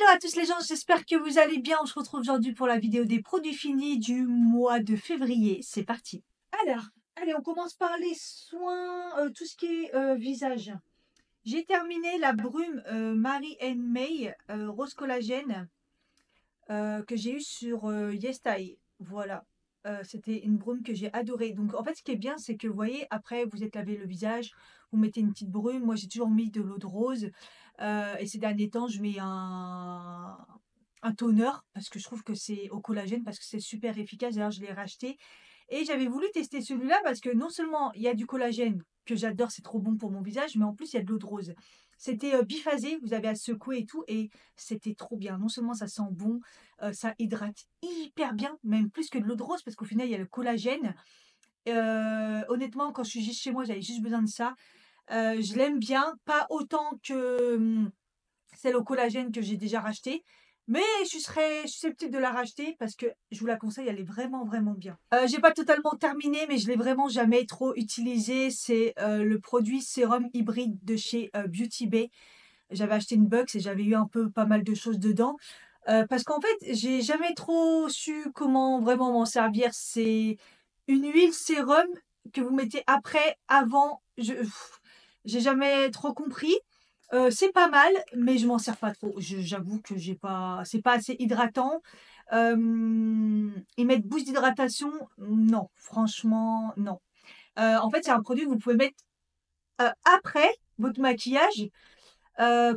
Hello à tous les gens, j'espère que vous allez bien. On se retrouve aujourd'hui pour la vidéo des produits finis du mois de février. C'est parti. Alors, allez, on commence par les soins, tout ce qui est visage. J'ai terminé la brume Marie May Rose Collagène que j'ai eue sur Yestai. Voilà. C'était une brume que j'ai adorée. Donc en fait, ce qui est bien, c'est que vous voyez, après vous êtes lavé le visage, vous mettez une petite brume. Moi, j'ai toujours mis de l'eau de rose. Et ces derniers temps, je mets un toner parce que je trouve que c'est au collagène, parce que c'est super efficace. D'ailleurs, je l'ai racheté. Et j'avais voulu tester celui-là parce que non seulement il y a du collagène que j'adore, c'est trop bon pour mon visage, mais en plus il y a de l'eau de rose. C'était biphasé, vous avez à secouer et tout, et c'était trop bien. Non seulement ça sent bon, ça hydrate hyper bien, même plus que de l'eau de rose, parce qu'au final il y a le collagène. Honnêtement, quand je suis juste chez moi, j'avais juste besoin de ça. Je l'aime bien, pas autant que celle au collagène que j'ai déjà racheté. Mais je serais susceptible de la racheter parce que je vous la conseille, elle est vraiment vraiment bien. J'ai pas totalement terminé, mais je l'ai vraiment jamais trop utilisé. C'est le produit sérum hybride de chez Beauty Bay. J'avais acheté une box et j'avais eu un peu pas mal de choses dedans. Parce qu'en fait, j'ai jamais trop su comment vraiment m'en servir. C'est une huile sérum que vous mettez après, avant. J'ai jamais trop compris. C'est pas mal, mais je m'en sers pas trop. J'avoue que j'ai pas, c'est pas assez hydratant. Ils mettent boost d'hydratation, non, franchement, non. En fait, c'est un produit que vous pouvez mettre après votre maquillage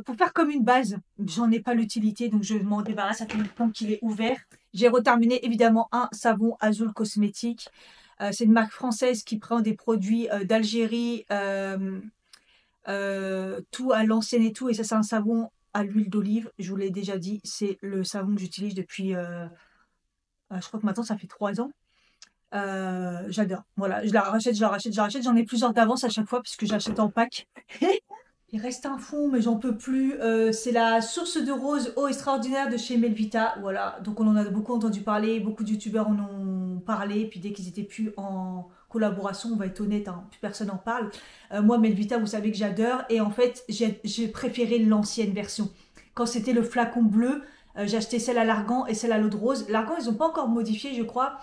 pour faire comme une base. J'en ai pas l'utilité, donc je m'en débarrasse. Ça fait longtemps qu'il est ouvert. J'ai reterminé évidemment un savon Azul Cosmétique. C'est une marque française qui prend des produits d'Algérie. Tout à l'ancienne et tout, et ça c'est un savon à l'huile d'olive, je vous l'ai déjà dit, c'est le savon que j'utilise depuis, je crois que maintenant ça fait 3 ans. J'adore, voilà, je la rachète, je la rachète, je la rachète, j'en ai plusieurs d'avance à chaque fois puisque j'achète en pack. Il reste un fond, mais j'en peux plus. C'est la source de rose eau extraordinaire de chez Melvita. Voilà, donc on en a beaucoup entendu parler, beaucoup de youtubeurs en ont parlé, puis dès qu'ils étaient plus en collaboration, on va être honnête, hein, plus personne en parle. Moi, Melvita, vous savez que j'adore, et en fait, j'ai préféré l'ancienne version. Quand c'était le flacon bleu, j'ai acheté celle à l'argan et celle à l'eau de rose. L'argan, ils n'ont pas encore modifié, je crois.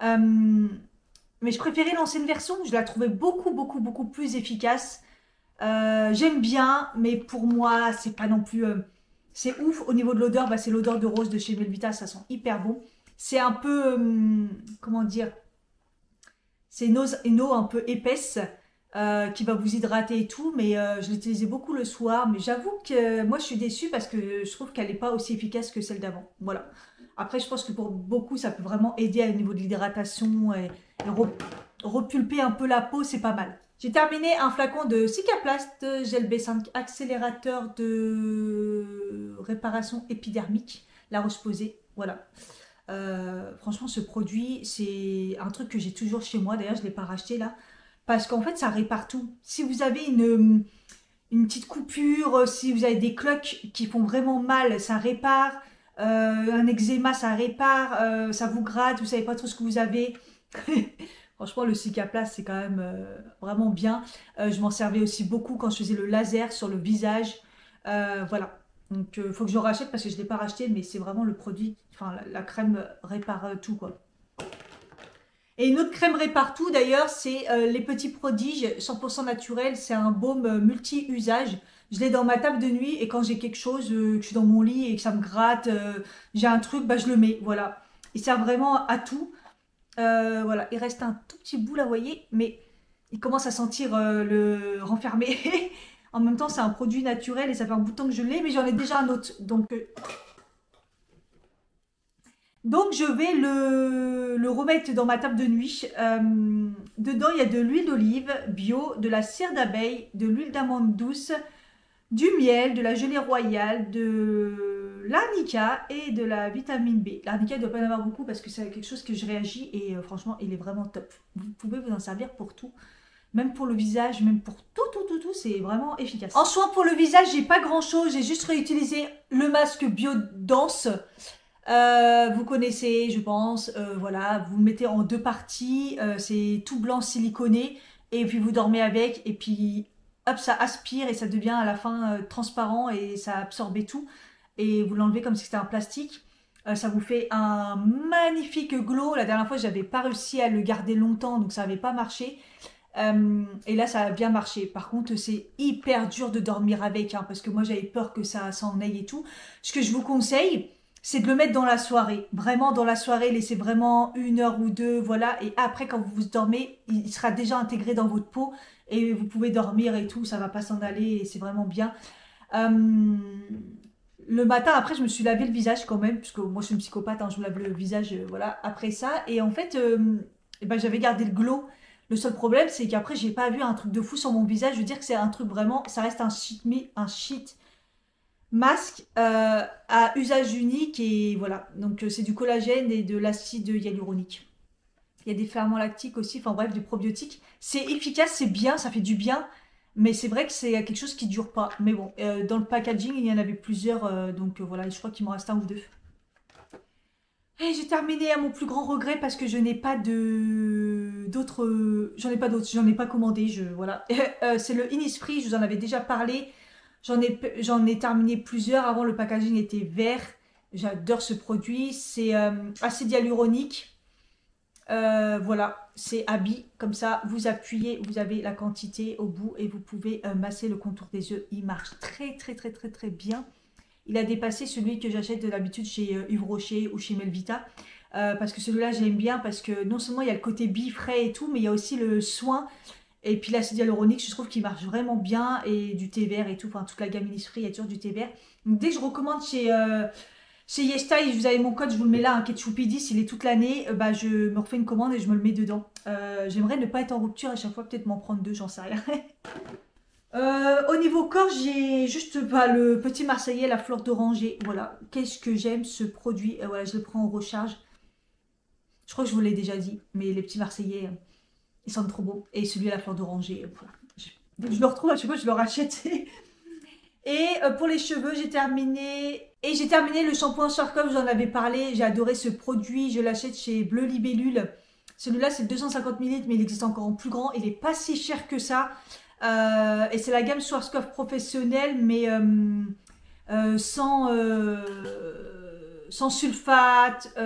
Mais je préférais l'ancienne version, je la trouvais beaucoup, beaucoup, beaucoup plus efficace. J'aime bien, mais pour moi, c'est pas non plus. C'est ouf. Au niveau de l'odeur, bah, c'est l'odeur de rose de chez Melvita, ça sent hyper bon. C'est un peu. Comment dire? C'est une eau un peu épaisse qui va vous hydrater et tout, mais je l'utilisais beaucoup le soir. Mais j'avoue que moi, je suis déçue parce que je trouve qu'elle n'est pas aussi efficace que celle d'avant. Voilà. Après, je pense que pour beaucoup, ça peut vraiment aider au niveau de l'hydratation et repulper un peu la peau, c'est pas mal. J'ai terminé un flacon de Cicaplast Gel B5 accélérateur de réparation épidermique, la roche posée. Voilà. Franchement, ce produit, c'est un truc que j'ai toujours chez moi. D'ailleurs, je ne l'ai pas racheté là. Parce qu'en fait, ça répare tout. Si vous avez une petite coupure, si vous avez des cloques qui font vraiment mal, ça répare. Un eczéma, ça répare. Ça vous gratte, vous savez pas trop ce que vous avez. Franchement, le Cicaplast, c'est quand même vraiment bien. Je m'en servais aussi beaucoup quand je faisais le laser sur le visage. Voilà. Donc, il faut que je le rachète parce que je ne l'ai pas racheté, mais c'est vraiment le produit. Enfin, la crème répare tout, quoi. Et une autre crème répare tout, d'ailleurs, c'est les Petits Prodiges 100% naturel. C'est un baume multi-usage. Je l'ai dans ma table de nuit et quand j'ai quelque chose, que je suis dans mon lit et que ça me gratte, j'ai un truc, bah, je le mets. Voilà. Il sert vraiment à tout. Voilà, il reste un tout petit bout là, vous voyez, mais il commence à sentir le renfermé. En même temps, c'est un produit naturel et ça fait un bout de temps que je l'ai, mais j'en ai déjà un autre. Donc je vais le remettre dans ma table de nuit. Dedans, il y a de l'huile d'olive bio, de la cire d'abeille, de l'huile d'amande douce, du miel, de la gelée royale, de l'arnica et de la vitamine B. L'arnica, il ne doit pas y en avoir beaucoup parce que c'est quelque chose que je réagis et franchement, il est vraiment top. Vous pouvez vous en servir pour tout. Même pour le visage, même pour tout, c'est vraiment efficace. En soin pour le visage, j'ai pas grand chose. J'ai juste réutilisé le masque bio dense. Vous connaissez, je pense. Voilà, vous le mettez en 2 parties. C'est tout blanc siliconé. Et puis vous dormez avec. Et puis hop, ça aspire et ça devient à la fin transparent et ça absorbe tout. et vous l'enlevez comme si c'était un plastique. Ça vous fait un magnifique glow. La dernière fois, j'avais pas réussi à le garder longtemps, donc ça n'avait pas marché. Et là, ça a bien marché. Par contre, c'est hyper dur de dormir avec, hein, parce que moi, j'avais peur que ça s'en aille et tout. Ce que je vous conseille, c'est de le mettre dans la soirée. Vraiment dans la soirée, laissez vraiment 1 heure ou deux, voilà. Et après, quand vous dormez, il sera déjà intégré dans votre peau et vous pouvez dormir et tout. Ça va pas s'en aller et c'est vraiment bien. Euh, le matin, après, je me suis lavé le visage quand même, puisque moi, je suis une psychopathe, hein, je me lave le visage, voilà, après ça. Et en fait, eh ben, j'avais gardé le glow. Le seul problème, c'est qu'après, j'ai pas vu un truc de fou sur mon visage. Je veux dire que c'est un truc vraiment, ça reste un sheet masque à usage unique et voilà. Donc c'est du collagène et de l'acide hyaluronique. Il y a des ferments lactiques aussi, enfin bref, du probiotique. C'est efficace, c'est bien, ça fait du bien, mais c'est vrai que c'est quelque chose qui dure pas. Mais bon, dans le packaging, il y en avait plusieurs, donc voilà, je crois qu'il m'en reste un ou deux. Et j'ai terminé à mon plus grand regret parce que je n'ai pas d'autres, j'en ai pas commandé, voilà. C'est le Innisfree, je vous en avais déjà parlé. J'en ai terminé plusieurs. Avant, le packaging était vert. J'adore ce produit. C'est acide hyaluronique. Voilà, c'est habit. Comme ça, vous appuyez, vous avez la quantité au bout et vous pouvez masser le contour des yeux. Il marche très, très, très, très, très bien. Il a dépassé celui que j'achète de l'habitude chez Yves Rocher ou chez Melvita. Parce que celui-là, j'aime bien parce que non seulement il y a le côté frais et tout, mais il y a aussi le soin. Et puis l'acide hyaluronique, je trouve qu'il marche vraiment bien. Et du thé vert et tout. Enfin, toute la gamme Innisfree, il y a toujours du thé vert. Donc, dès que je recommande chez Yestai, vous avez mon code, je vous le mets là, un Ketchupi10, il est toute l'année. Bah, je me refais une commande et je me le mets dedans. J'aimerais ne pas être en rupture à chaque fois, peut-être m'en prendre deux, j'en sais rien. Au niveau corps, j'ai juste le petit Marseillais, la fleur d'oranger. Voilà, qu'est-ce que j'aime ce produit. Voilà, je le prends en recharge. Je crois que je vous l'ai déjà dit, mais les petits Marseillais, ils sentent trop beaux. Et celui à la fleur d'oranger, voilà. Je le retrouve à chaque fois, je le rachète. Et pour les cheveux, j'ai terminé. Et j'ai terminé le shampoing Schwarzkopf, j'en avais parlé. J'ai adoré ce produit. Je l'achète chez Bleu Libellule. Celui-là, c'est 250 ml, mais il existe encore en plus grand. Il n'est pas si cher que ça. Et c'est la gamme Schwarzkopf professionnelle, mais sans sulfate.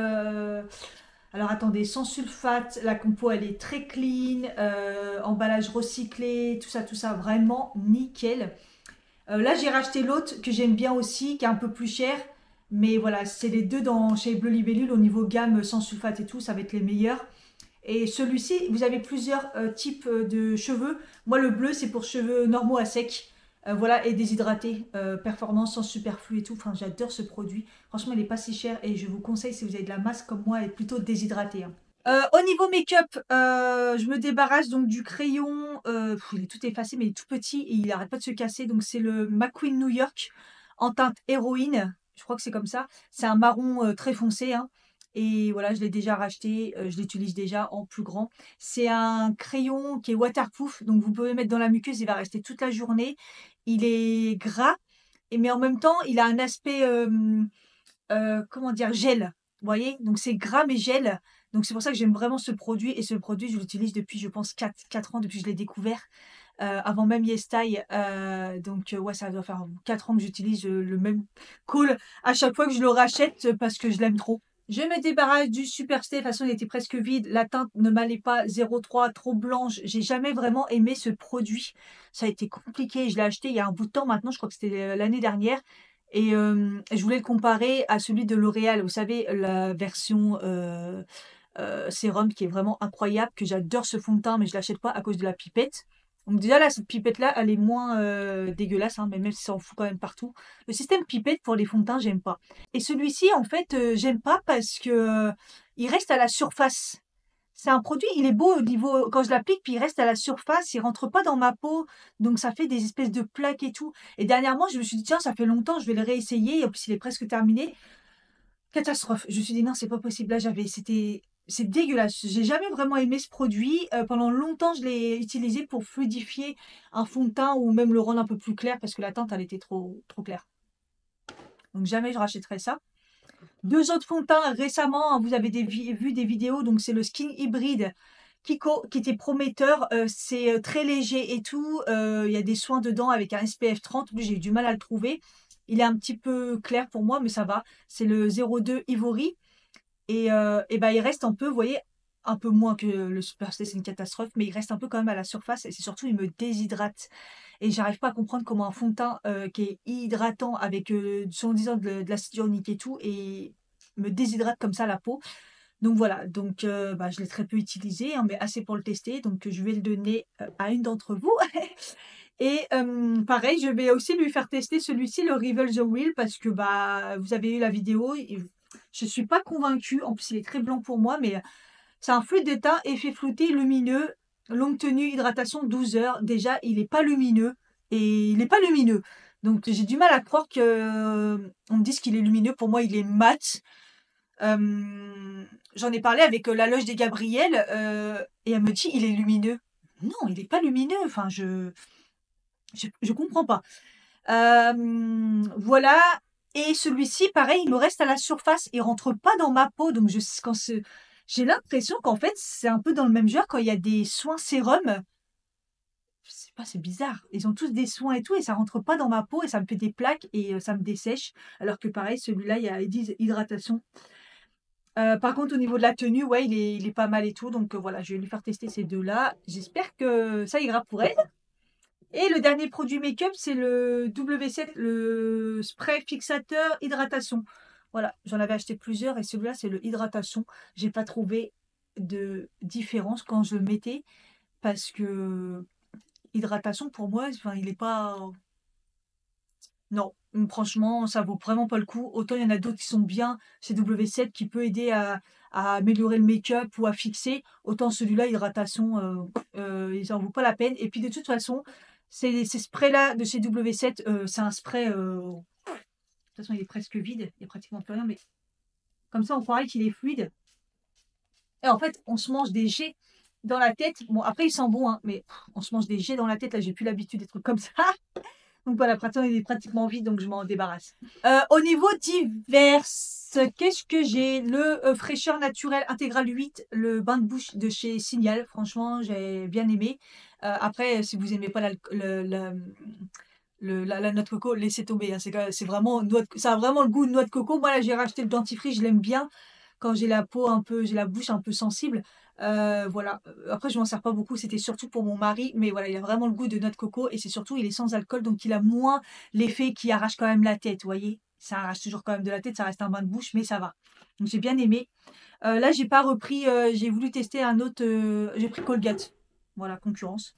Alors attendez, sans sulfate, la compo elle est très clean, emballage recyclé, tout ça, vraiment nickel. Là j'ai racheté l'autre que j'aime bien aussi, qui est un peu plus cher. Mais voilà, c'est les deux chez Bleu Libellule au niveau gamme sans sulfate et tout, ça va être les meilleurs. Et celui-ci, vous avez plusieurs types de cheveux. Moi, le bleu, c'est pour cheveux normaux à sec. Voilà, et déshydratés. Performance sans superflu et tout. Enfin, j'adore ce produit. Franchement, il n'est pas si cher. Et je vous conseille, si vous avez de la masse comme moi, elle est plutôt déshydratée, hein. Au niveau make-up, je me débarrasse donc du crayon. Il est tout effacé, mais il est tout petit et il n'arrête pas de se casser. Donc, c'est le McQueen New York en teinte héroïne. Je crois que c'est comme ça. C'est un marron très foncé, hein. Et voilà, je l'ai déjà racheté, je l'utilise déjà en plus grand. C'est un crayon qui est waterproof, donc vous pouvez le mettre dans la muqueuse, il va rester toute la journée. Il est gras, mais en même temps, il a un aspect, comment dire, gel. Vous voyez? Donc c'est gras mais gel. Donc c'est pour ça que j'aime vraiment ce produit. Et ce produit, je l'utilise depuis, je pense, 4 ans, depuis que je l'ai découvert. Avant même Yestai. Donc ouais, ça doit faire 4 ans que j'utilise le même col à chaque fois que je le rachète parce que je l'aime trop. Je me débarrasse du Superstay. De toute façon, il était presque vide. La teinte ne m'allait pas. 03, trop blanche. J'ai jamais vraiment aimé ce produit. Ça a été compliqué. Je l'ai acheté il y a un bout de temps maintenant. Je crois que c'était l'année dernière. Et je voulais le comparer à celui de L'Oréal. Vous savez, la version sérum qui est vraiment incroyable. Que j'adore ce fond de teint, mais je ne l'achète pas à cause de la pipette. Donc déjà là, cette pipette-là, elle est moins dégueulasse, hein, mais même si ça en fout quand même partout. Le système pipette pour les fonds de teint, j'aime pas. Et celui-ci, en fait, j'aime pas parce que il reste à la surface. C'est un produit, il est beau au niveau quand je l'applique, puis il reste à la surface, il rentre pas dans ma peau, donc ça fait des espèces de plaques et tout. Et dernièrement, je me suis dit tiens, ça fait longtemps, je vais le réessayer. Et en plus, il est presque terminé. Catastrophe. Je me suis dit non, c'est pas possible. Là, c'est dégueulasse. J'ai jamais vraiment aimé ce produit. Pendant longtemps, je l'ai utilisé pour fluidifier un fond de teint ou même le rendre un peu plus clair parce que la teinte, elle était trop, trop claire. Donc jamais je rachèterai ça. Deux autres fonds de teint récemment, hein, vous avez vu des vidéos. Donc c'est le Skin Hybrid Kiko qui était prometteur. C'est très léger et tout. Il y a des soins dedans avec un SPF 30. J'ai eu du mal à le trouver. Il est un petit peu clair pour moi, mais ça va. C'est le 02 Ivory. Et bah, il reste un peu, vous voyez, un peu moins que le Superstay, c'est une catastrophe, mais il reste un peu quand même à la surface et c'est surtout, il me déshydrate. Et j'arrive pas à comprendre comment un fond de teint qui est hydratant avec, soi-disant de l'acide hyaluronique et tout, et me déshydrate comme ça la peau. Donc voilà, donc bah, je l'ai très peu utilisé, hein, mais assez pour le tester. Donc je vais le donner à une d'entre vous. Et pareil, je vais aussi lui faire tester celui-ci, le Reveal the Real, parce que bah, vous avez eu la vidéo. Et je suis pas convaincue. En plus, il est très blanc pour moi, mais c'est un fluide de teint, effet flouté, lumineux, longue tenue, hydratation 12 heures. Déjà, il est pas lumineux et il est pas lumineux. Donc j'ai du mal à croire que on me dise qu'il est lumineux. Pour moi, il est mat. J'en ai parlé avec la loge des Gabriel et elle me dit il est lumineux. Non, il est pas lumineux. Enfin, je comprends pas. Voilà. Et celui-ci, pareil, il me reste à la surface. Il rentre pas dans ma peau. Donc, j'ai l'impression qu'en fait, c'est un peu dans le même genre quand il y a des soins sérum. Je sais pas, c'est bizarre. Ils ont tous des soins et tout, et ça rentre pas dans ma peau, et ça me fait des plaques, et ça me dessèche. Alors que pareil, celui-là, il y a, ils disent hydratation. Par contre, au niveau de la tenue, ouais, il est pas mal et tout. Donc, voilà, je vais lui faire tester ces deux-là. J'espère que ça ira pour elle. Et le dernier produit make-up, c'est le W7, le spray fixateur hydratation. Voilà, j'en avais acheté plusieurs et celui-là, c'est le hydratation. J'ai pas trouvé de différence quand je le mettais parce que hydratation pour moi, enfin, il est pas. Non, franchement, ça vaut vraiment pas le coup. Autant il y en a d'autres qui sont bien chez W7 qui peut aider à améliorer le make-up ou à fixer. Autant celui-là, hydratation, il en vaut pas la peine. Et puis de toute façon, ces sprays-là de chez W7, c'est un spray. De toute façon, il est presque vide. Il n'y a pratiquement plus rien. Mais comme ça, on croirait qu'il est fluide. Et en fait, on se mange des jets dans la tête. Bon, après, il sent bon, hein, mais on se mange des jets dans la tête. Là, j'ai plus l'habitude des trucs comme ça. Donc voilà, pratiquement, il est pratiquement vide, donc je m'en débarrasse. Au niveau divers, qu'est-ce que j'ai? Le fraîcheur naturel intégral 8, le bain de bouche de chez Signal. Franchement, j'ai bien aimé. Après, si vous aimez pas la noix de coco, laissez tomber, hein. C'est vraiment ça a vraiment le goût de noix de coco. Moi, là, j'ai racheté le dentifrice, je l'aime bien quand j'ai la peau un peu, j'ai la bouche un peu sensible. Voilà. Après, je m'en sers pas beaucoup, c'était surtout pour mon mari, mais voilà, il a vraiment le goût de noix de coco et c'est surtout, il est sans alcool, donc il a moins l'effet qui arrache quand même la tête, vous voyez. Ça arrache toujours quand même de la tête, ça reste un bain de bouche, mais ça va. Donc j'ai bien aimé. Là, j'ai pas repris, j'ai voulu tester un autre, j'ai pris Colgate. Voilà, concurrence.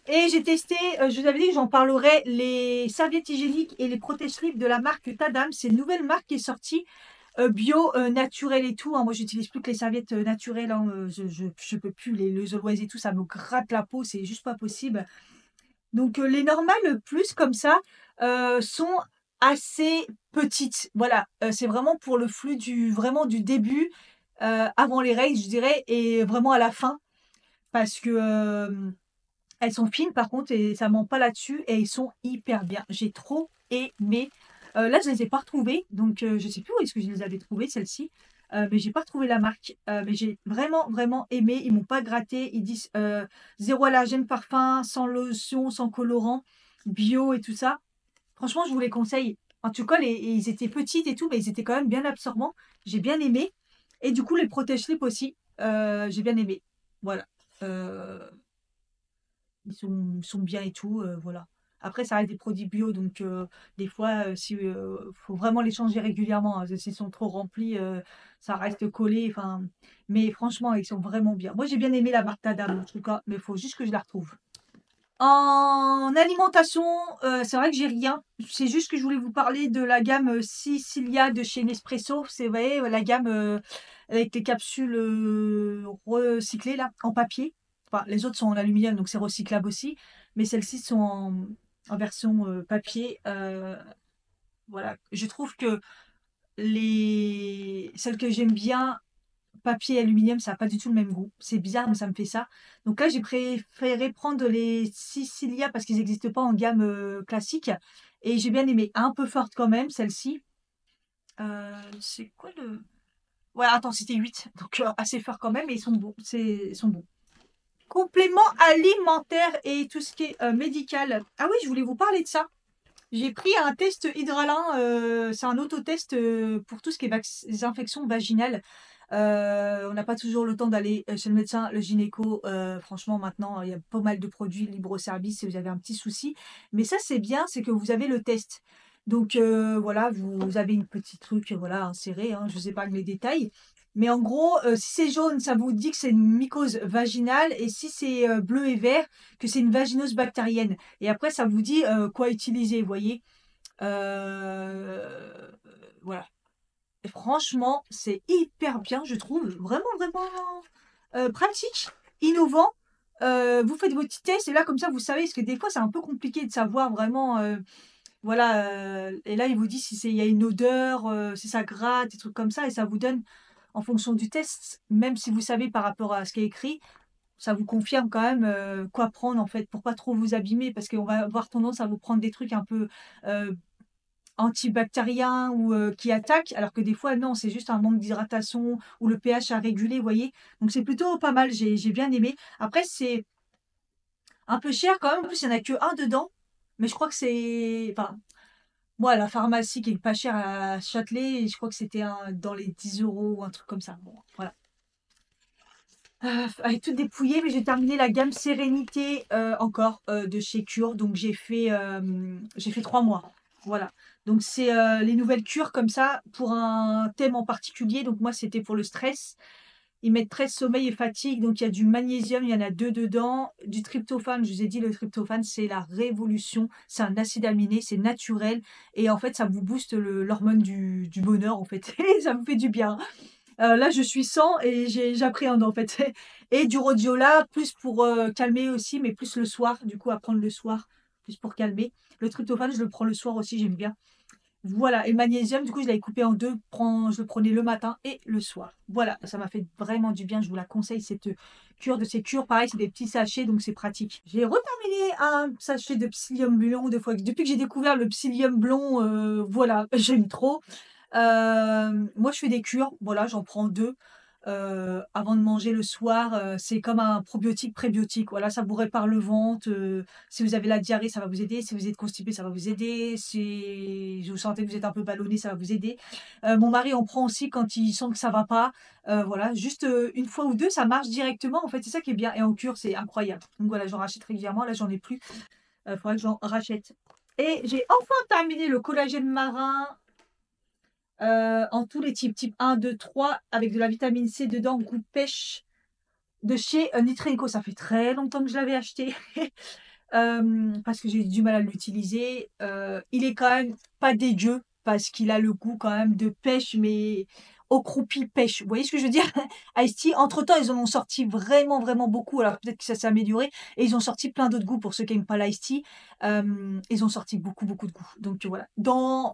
Et j'ai testé, je vous avais dit que j'en parlerai, les serviettes hygiéniques et les protège-slips de la marque Tadam. C'est une nouvelle marque qui est sortie, bio, naturel et tout, hein. Moi, j'utilise plus que les serviettes naturelles, hein. Je peux plus, les Always et tout, ça me gratte la peau, c'est juste pas possible. Donc, les normales plus comme ça sont assez petites. Voilà, c'est vraiment pour le flux vraiment du début, avant les règles, je dirais, et vraiment à la fin. Parce que elles sont fines par contre et ça ment pas là-dessus et ils sont hyper bien. J'ai trop aimé. Là, je les ai pas retrouvées, donc je sais plus où est-ce que je les avais trouvées, celles-ci. Mais j'ai pas retrouvé la marque. Mais j'ai vraiment, vraiment aimé. Ils m'ont pas gratté. Ils disent zéro allergène parfum, sans lotion, sans colorant, bio et tout ça. Franchement, je vous les conseille. En tout cas, ils étaient petites et tout, mais ils étaient quand même bien absorbants. J'ai bien aimé. Et du coup, les protège-slip aussi, j'ai bien aimé. Voilà. Euh, ils sont bien et tout, voilà. Après, ça reste des produits bio, donc des fois, si, faut vraiment les changer régulièrement, hein. S'ils sont trop remplis, ça reste collé, enfin. Mais franchement, ils sont vraiment bien. Moi, j'ai bien aimé la marque Tadam, en tout cas, mais il faut juste que je la retrouve. En alimentation, c'est vrai que j'ai rien. C'est juste que je voulais vous parler de la gamme Sicilia de chez Nespresso. C'est vrai, la gamme avec les capsules recyclées là, en papier. Enfin, les autres sont en aluminium, donc c'est recyclable aussi. Mais celles-ci sont en version papier. Voilà. Je trouve que celles que j'aime bien, papier et aluminium, ça n'a pas du tout le même goût. C'est bizarre, mais ça me fait ça. Donc là, j'ai préféré prendre les Sicilia parce qu'ils n'existent pas en gamme classique. Et j'ai bien aimé. Un peu forte quand même, celle-ci. C'est quoi le... Ouais, attends, c'était 8. Donc assez fort quand même, mais ils sont bons. Ils sont bons. Compléments alimentaires et tout ce qui est médical. Ah oui, je voulais vous parler de ça. J'ai pris un test Hydralin, c'est un autotest, pour tout ce qui est les infections vaginales. On n'a pas toujours le temps d'aller, chez le médecin, le gynéco, franchement maintenant, il y a pas mal de produits libre service si vous avez un petit souci. Mais ça, c'est bien, c'est que vous avez le test. Donc voilà, vous avez une petite truc, voilà, inséré, hein, je vous épargne les détails. Mais en gros, si c'est jaune, ça vous dit que c'est une mycose vaginale et si c'est, bleu et vert, que c'est une vaginose bactérienne. Et après, ça vous dit quoi utiliser, vous voyez. Voilà. Et franchement, c'est hyper bien, je trouve. Vraiment, vraiment pratique, innovant. Vous faites vos petits tests et là, comme ça, vous savez, parce que des fois, c'est un peu compliqué de savoir vraiment. Voilà. Et là, il vous dit si il y a une odeur, si ça gratte, des trucs comme ça, et ça vous donne, en fonction du test, même si vous savez par rapport à ce qui est écrit, ça vous confirme quand même, quoi prendre en fait, pour pas trop vous abîmer parce qu'on va avoir tendance à vous prendre des trucs un peu, antibactériens ou, qui attaquent, alors que des fois non, c'est juste un manque d'hydratation ou le pH à réguler, vous voyez? Donc c'est plutôt pas mal, j'ai bien aimé. Après c'est un peu cher quand même, en plus il y en a que un dedans, mais je crois que c'est enfin, moi à la pharmacie qui est pas chère à Châtelet, je crois que c'était dans les 10 € ou un truc comme ça. Bon, voilà. Elle est toute dépouillée, mais j'ai terminé la gamme Sérénité, encore, de chez Cure. Donc j'ai fait 3 mois. Voilà. Donc c'est, les nouvelles cures comme ça pour un thème en particulier. Donc moi, c'était pour le stress. Ils mettent stress, sommeil et fatigue. Donc il y a du magnésium, il y en a 2 dedans, du tryptophane. Je vous ai dit, le tryptophane, c'est la révolution. C'est un acide aminé, c'est naturel et en fait, ça vous booste l'hormone du bonheur, en fait et ça vous fait du bien. Là, je suis sans et j'appréhende, en fait et du rhodiola, plus pour, calmer aussi, mais plus le soir, du coup, à prendre le soir, plus pour calmer. Le tryptophane, je le prends le soir aussi, j'aime bien. Voilà et le magnésium, du coup, je l'avais coupé en 2. Je le prenais le matin et le soir. Voilà, ça m'a fait vraiment du bien, je vous la conseille cette, cure de ces cures. Pareil, c'est des petits sachets, donc c'est pratique. J'ai reterminé un sachet de psyllium blond 2 fois. Depuis que j'ai découvert le psyllium blond, voilà, j'aime trop. Moi, je fais des cures, voilà, j'en prends 2 avant de manger le soir. C'est comme un probiotique, prébiotique. Voilà, ça vous répare le ventre. Si vous avez la diarrhée, ça va vous aider. Si vous êtes constipé, ça va vous aider. Si vous sentez que vous êtes un peu ballonné, ça va vous aider. Mon mari en prend aussi quand il sent que ça va pas. Voilà, juste 1 fois ou 2, ça marche directement. En fait, c'est ça qui est bien. Et en cure, c'est incroyable. Donc voilà, j'en rachète régulièrement. Là, j'en ai plus. Faudrait que j'en rachète. Et j'ai enfin terminé le collagène marin en tous les types, type 1, 2, 3, avec de la vitamine C dedans, goût pêche, de chez Nutrienco. Ça fait très longtemps que je l'avais acheté, parce que j'ai eu du mal à l'utiliser. Il est quand même pas dégueu, parce qu'il a le goût quand même de pêche, mais au croupi pêche. Vous voyez ce que je veux dire? Ice Tea, entre-temps, ils en ont sorti vraiment, vraiment beaucoup. Alors peut-être que ça s'est amélioré. Et ils ont sorti plein d'autres goûts pour ceux qui n'aiment pas l'ice tea. Ils ont sorti beaucoup, beaucoup de goûts. Donc voilà.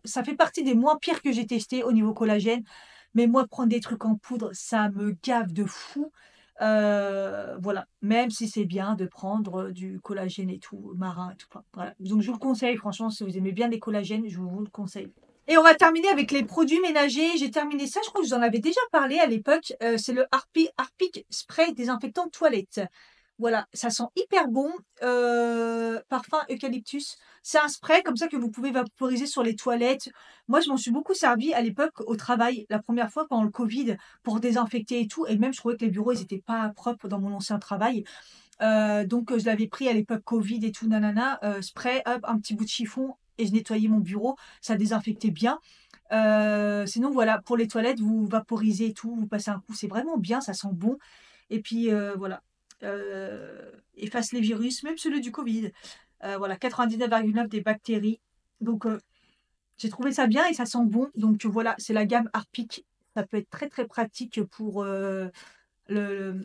Ça fait partie des moins pires que j'ai testé au niveau collagène. Mais moi, prendre des trucs en poudre, ça me gave de fou. Voilà. Même si c'est bien de prendre du collagène et tout, marin et tout. Enfin, voilà. Donc je vous le conseille, franchement, si vous aimez bien les collagènes, je vous le conseille. Et on va terminer avec les produits ménagers. J'ai terminé ça, je crois que je vous en avais déjà parlé à l'époque. C'est le Harpic Spray désinfectant toilette. Voilà, ça sent hyper bon. Parfum eucalyptus. C'est un spray comme ça que vous pouvez vaporiser sur les toilettes. Moi, je m'en suis beaucoup servi à l'époque au travail, la première fois pendant le Covid, pour désinfecter et tout. Et même, je trouvais que les bureaux, ils étaient pas propres dans mon ancien travail. Donc, je l'avais pris à l'époque Covid et tout, nanana. Spray, hop, un petit bout de chiffon et je nettoyais mon bureau. Ça désinfectait bien. Sinon, voilà, pour les toilettes, vous vaporisez et tout, vous passez un coup, c'est vraiment bien, ça sent bon. Et puis, voilà, efface les virus, même celui du Covid. Voilà, 99,9 des bactéries. Donc, j'ai trouvé ça bien et ça sent bon. Donc, voilà, c'est la gamme Harpic. Ça peut être très, très pratique pour le, dans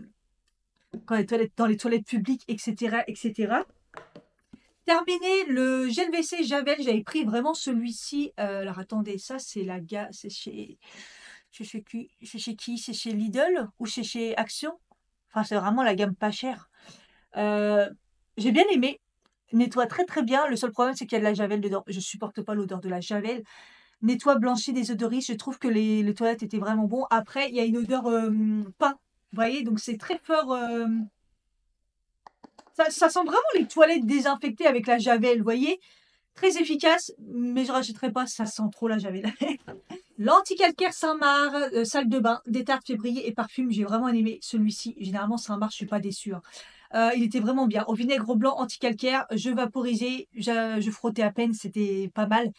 les toilettes publiques, etc., etc. Terminé le gel WC Javel, j'avais pris vraiment celui-ci. Alors attendez, ça c'est la gamme, c'est chez qui? C'est chez Lidl ou c'est chez Action? Enfin, c'est vraiment la gamme pas chère. Euh, j'ai bien aimé. Nettoie très très bien. Le seul problème, c'est qu'il y a de la Javel dedans. Je supporte pas l'odeur de la Javel. Nettoie, blanchit, désodorise. Je trouve que les toilettes étaient vraiment bons. Après, il y a une odeur pain. Vous voyez, donc c'est très fort. Ça sent vraiment les toilettes désinfectées avec la Javel, vous voyez? Très efficace, mais je rachèterai pas, ça sent trop la javel. L'anti-calcaire Saint-Marc, salle de bain, détartre, février et parfum, j'ai vraiment aimé celui-ci. Généralement Saint-Marc, je suis pas déçue, hein. Il était vraiment bien. Au vinaigre blanc anti-calcaire, je vaporisais, je frottais à peine, c'était pas mal,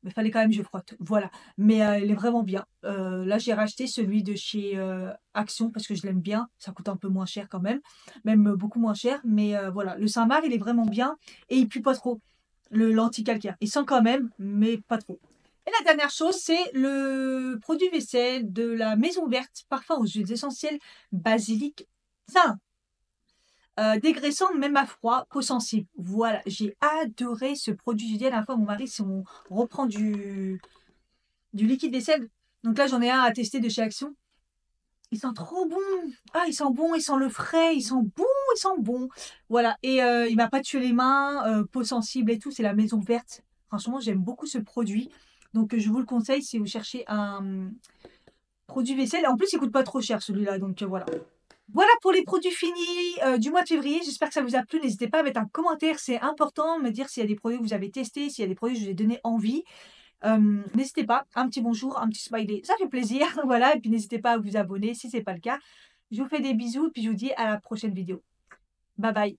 mais fallait quand même que je frotte, voilà. Mais, il est vraiment bien. Là, j'ai racheté celui de chez, Action parce que je l'aime bien. Ça coûte un peu moins cher quand même, beaucoup moins cher, mais, voilà. Le Saint-Marc, il est vraiment bien et il pue pas trop, le l'anti-calcaire. Il sent quand même, mais pas trop. Et la dernière chose, c'est le produit vaisselle de la Maison Verte, parfum aux huiles essentielles, basilic, thym, dégraissant même à froid, peau sensible. Voilà, j'ai adoré ce produit. J'ai dit à la fois à mon mari, si on reprend du liquide vaisselle, donc là j'en ai un à tester de chez Action. Il sent trop bon. Ah, il sent bon, il sent le frais, il sent bon, il sent bon. Voilà, et il m'a pas tué les mains, peau sensible et tout, c'est la Maison Verte. Franchement, j'aime beaucoup ce produit. Donc, je vous le conseille si vous cherchez un produit vaisselle. En plus, il coûte pas trop cher celui-là, donc voilà. Voilà pour les produits finis du mois de février. J'espère que ça vous a plu. N'hésitez pas à mettre un commentaire, c'est important, me dire s'il y a des produits que vous avez testés, s'il y a des produits que je vous ai donné envie. N'hésitez pas, un petit bonjour, un petit smiley, ça fait plaisir. Voilà, et puis n'hésitez pas à vous abonner si c'est pas le cas. Je vous fais des bisous et puis je vous dis à la prochaine vidéo. Bye bye.